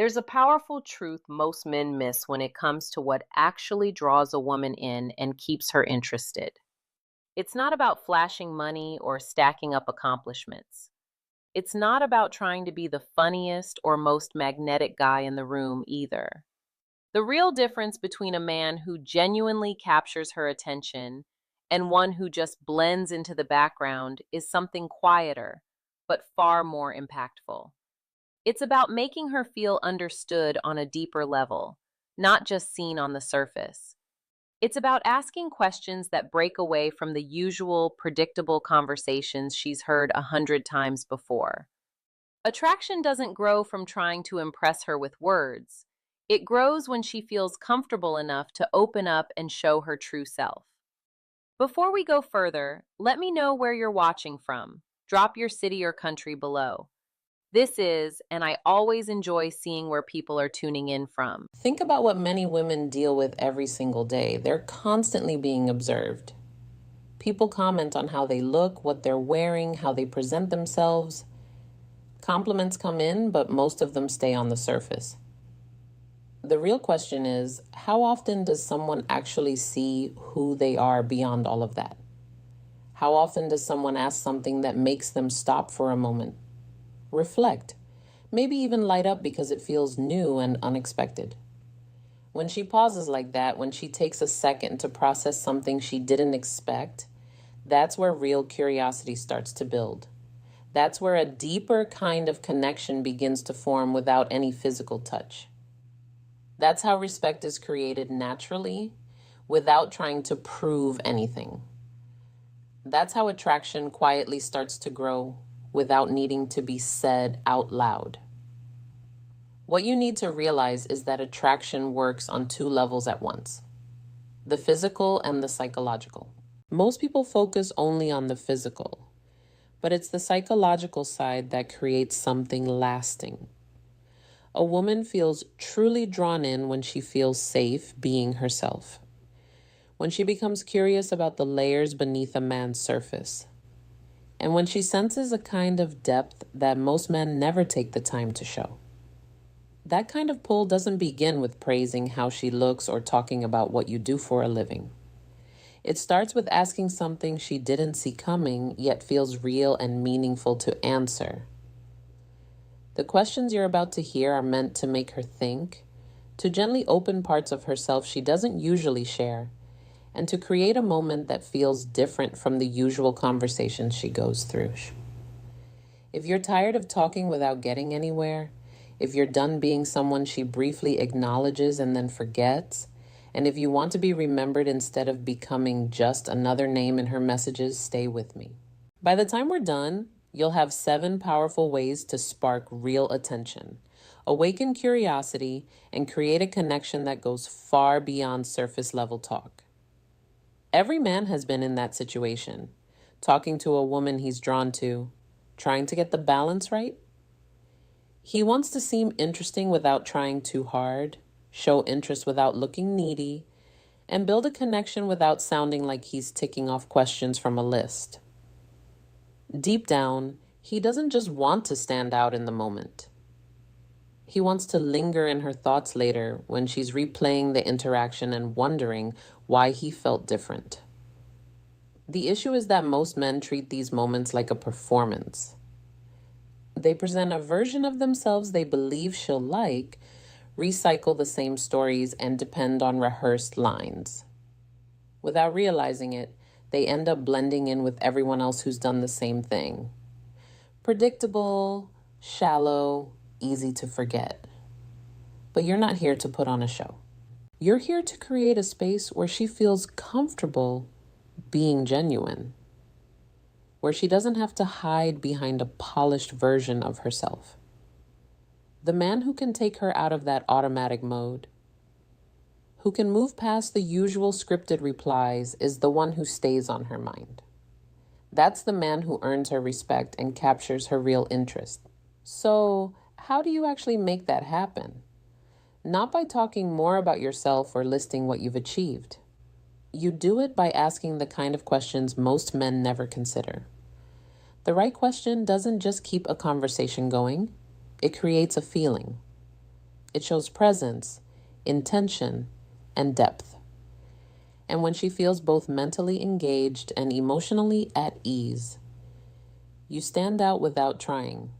There's a powerful truth most men miss when it comes to what actually draws a woman in and keeps her interested. It's not about flashing money or stacking up accomplishments. It's not about trying to be the funniest or most magnetic guy in the room either. The real difference between a man who genuinely captures her attention and one who just blends into the background is something quieter, but far more impactful. It's about making her feel understood on a deeper level, not just seen on the surface. It's about asking questions that break away from the usual, predictable conversations she's heard 100 times before. Attraction doesn't grow from trying to impress her with words. It grows when she feels comfortable enough to open up and show her true self. Before we go further, let me know where you're watching from. Drop your city or country below. And I always enjoy seeing where people are tuning in from. Think about what many women deal with every single day. They're constantly being observed. People comment on how they look, what they're wearing, how they present themselves. Compliments come in, but most of them stay on the surface. The real question is, how often does someone actually see who they are beyond all of that? How often does someone ask something that makes them stop for a moment, reflect, maybe even light up because it feels new and unexpected? When she pauses like that, when she takes a second to process something she didn't expect, that's where real curiosity starts to build. That's where a deeper kind of connection begins to form without any physical touch. That's how respect is created naturally, without trying to prove anything. That's how attraction quietly starts to grow without needing to be said out loud. What you need to realize is that attraction works on two levels at once: the physical and the psychological. Most people focus only on the physical, but it's the psychological side that creates something lasting. A woman feels truly drawn in when she feels safe being herself, when she becomes curious about the layers beneath a man's surface, and when she senses a kind of depth that most men never take the time to show. That kind of pull doesn't begin with praising how she looks or talking about what you do for a living. It starts with asking something she didn't see coming, yet feels real and meaningful to answer. The questions you're about to hear are meant to make her think, to gently open parts of herself she doesn't usually share, and to create a moment that feels different from the usual conversations she goes through. If you're tired of talking without getting anywhere, if you're done being someone she briefly acknowledges and then forgets, and if you want to be remembered instead of becoming just another name in her messages, stay with me. By the time we're done, you'll have 7 powerful ways to spark real attention, awaken curiosity, and create a connection that goes far beyond surface level talk. Every man has been in that situation, talking to a woman he's drawn to, trying to get the balance right. He wants to seem interesting without trying too hard, show interest without looking needy, and build a connection without sounding like he's ticking off questions from a list. Deep down, he doesn't just want to stand out in the moment. He wants to linger in her thoughts later when she's replaying the interaction and wondering why he felt different. The issue is that most men treat these moments like a performance. They present a version of themselves they believe she'll like, recycle the same stories, and depend on rehearsed lines. Without realizing it, they end up blending in with everyone else who's done the same thing. Predictable, shallow, easy to forget. But you're not here to put on a show. You're here to create a space where she feels comfortable being genuine, where she doesn't have to hide behind a polished version of herself. The man who can take her out of that automatic mode, who can move past the usual scripted replies, is the one who stays on her mind. That's the man who earns her respect and captures her real interest. So, how do you actually make that happen? Not by talking more about yourself or listing what you've achieved. You do it by asking the kind of questions most men never consider. The right question doesn't just keep a conversation going, it creates a feeling. It shows presence, intention, and depth. And when she feels both mentally engaged and emotionally at ease, you stand out without trying.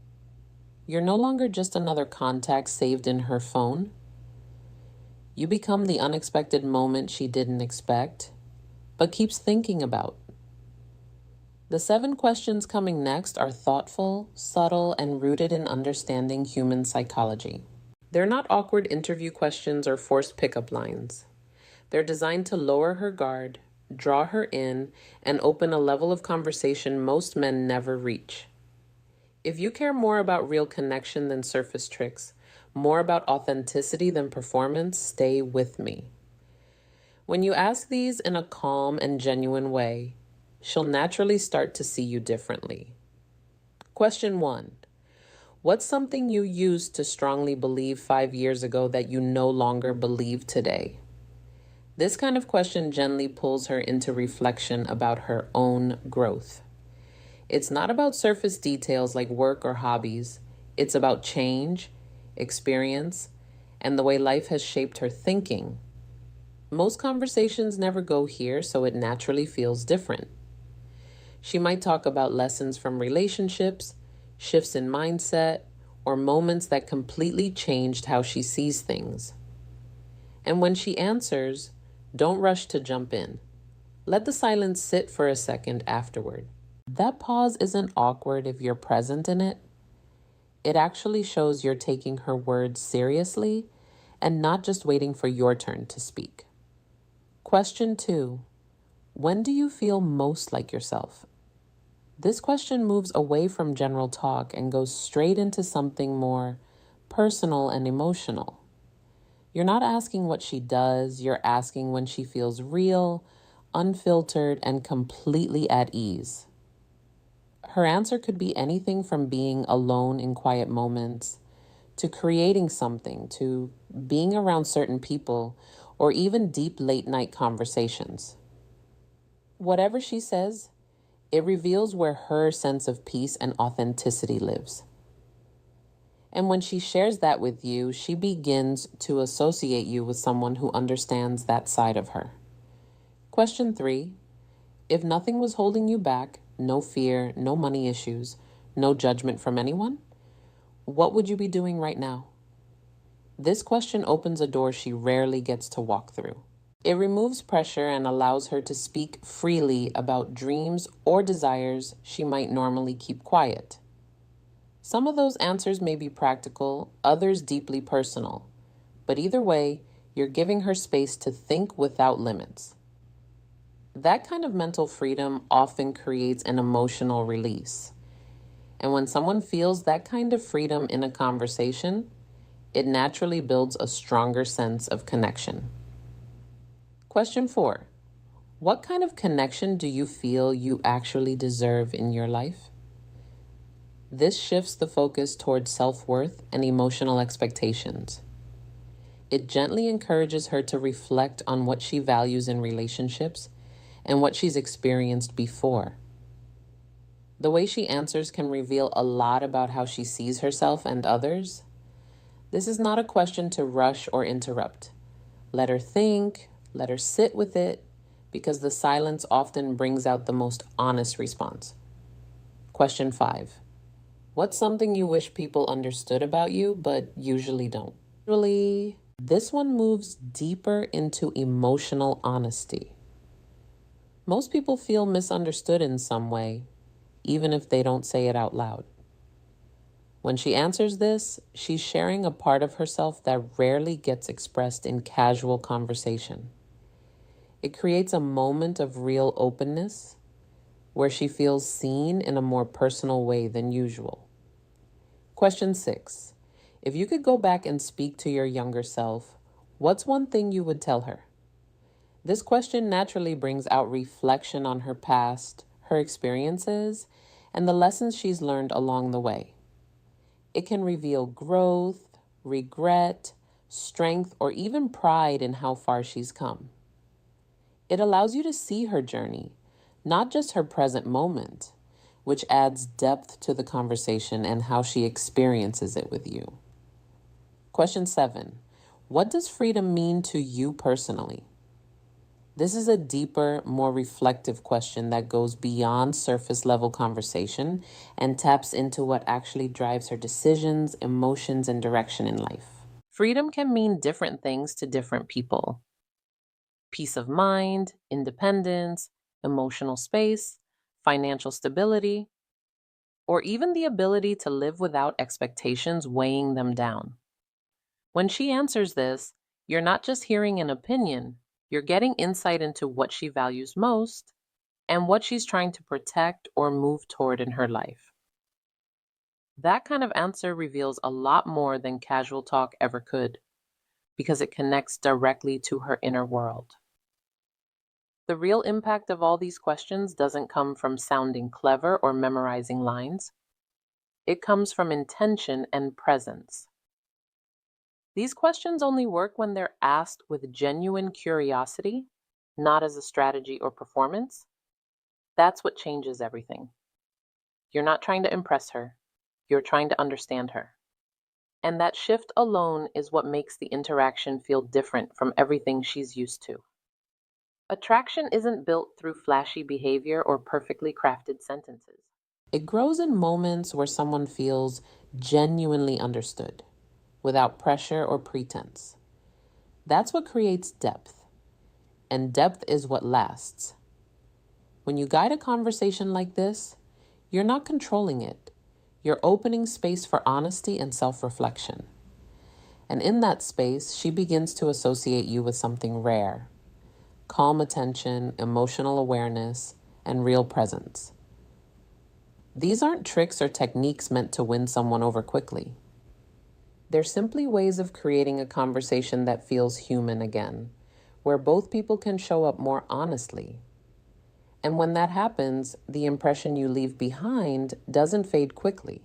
You're no longer just another contact saved in her phone. You become the unexpected moment she didn't expect, but keeps thinking about. The 7 questions coming next are thoughtful, subtle, and rooted in understanding human psychology. They're not awkward interview questions or forced pickup lines. They're designed to lower her guard, draw her in, and open a level of conversation most men never reach. If you care more about real connection than surface tricks, more about authenticity than performance, stay with me. When you ask these in a calm and genuine way, she'll naturally start to see you differently. Question 1. What's something you used to strongly believe 5 years ago that you no longer believe today? This kind of question gently pulls her into reflection about her own growth. It's not about surface details like work or hobbies. It's about change, experience, and the way life has shaped her thinking. Most conversations never go here, so it naturally feels different. She might talk about lessons from relationships, shifts in mindset, or moments that completely changed how she sees things. And when she answers, don't rush to jump in. Let the silence sit for a second afterward. That pause isn't awkward if you're present in it. It actually shows you're taking her words seriously and not just waiting for your turn to speak. Question 2. When do you feel most like yourself? This question moves away from general talk and goes straight into something more personal and emotional. You're not asking what she does, you're asking when she feels real, unfiltered, and completely at ease. Her answer could be anything from being alone in quiet moments, to creating something, to being around certain people, or even deep late-night conversations. Whatever she says, it reveals where her sense of peace and authenticity lives. And when she shares that with you, she begins to associate you with someone who understands that side of her. Question 3. If nothing was holding you back, no fear, no money issues, no judgment from anyone, what would you be doing right now? This question opens a door she rarely gets to walk through. It removes pressure and allows her to speak freely about dreams or desires she might normally keep quiet. Some of those answers may be practical, others deeply personal. But either way, you're giving her space to think without limits. That kind of mental freedom often creates an emotional release. And when someone feels that kind of freedom in a conversation, it naturally builds a stronger sense of connection. Question 4. What kind of connection do you feel you actually deserve in your life? This shifts the focus towards self-worth and emotional expectations. It gently encourages her to reflect on what she values in relationships and what she's experienced before. The way she answers can reveal a lot about how she sees herself and others. This is not a question to rush or interrupt. Let her think, let her sit with it, because the silence often brings out the most honest response. Question 5. What's something you wish people understood about you, but usually don't? Usually, this one moves deeper into emotional honesty. Most people feel misunderstood in some way, even if they don't say it out loud. When she answers this, she's sharing a part of herself that rarely gets expressed in casual conversation. It creates a moment of real openness, where she feels seen in a more personal way than usual. Question 6. If you could go back and speak to your younger self, what's one thing you would tell her? This question naturally brings out reflection on her past, her experiences, and the lessons she's learned along the way. It can reveal growth, regret, strength, or even pride in how far she's come. It allows you to see her journey, not just her present moment, which adds depth to the conversation and how she experiences it with you. Question 7. What does freedom mean to you personally? This is a deeper, more reflective question that goes beyond surface level conversation and taps into what actually drives her decisions, emotions, and direction in life. Freedom can mean different things to different people. Peace of mind, independence, emotional space, financial stability, or even the ability to live without expectations weighing them down. When she answers this, you're not just hearing an opinion, you're getting insight into what she values most and what she's trying to protect or move toward in her life. That kind of answer reveals a lot more than casual talk ever could, because it connects directly to her inner world. The real impact of all these questions doesn't come from sounding clever or memorizing lines. It comes from intention and presence. These questions only work when they're asked with genuine curiosity, not as a strategy or performance. That's what changes everything. You're not trying to impress her, you're trying to understand her. And that shift alone is what makes the interaction feel different from everything she's used to. Attraction isn't built through flashy behavior or perfectly crafted sentences. It grows in moments where someone feels genuinely understood, without pressure or pretense. That's what creates depth, and depth is what lasts. When you guide a conversation like this, you're not controlling it. You're opening space for honesty and self-reflection. And in that space, she begins to associate you with something rare: calm attention, emotional awareness, and real presence. These aren't tricks or techniques meant to win someone over quickly. They're simply ways of creating a conversation that feels human again, where both people can show up more honestly. And when that happens, the impression you leave behind doesn't fade quickly.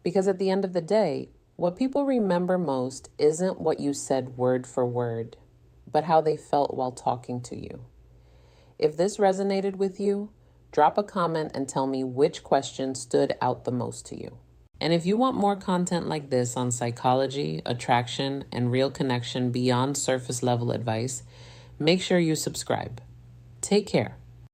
Because at the end of the day, what people remember most isn't what you said word for word, but how they felt while talking to you. If this resonated with you, drop a comment and tell me which question stood out the most to you. And if you want more content like this on psychology, attraction, and real connection beyond surface level advice, make sure you subscribe. Take care.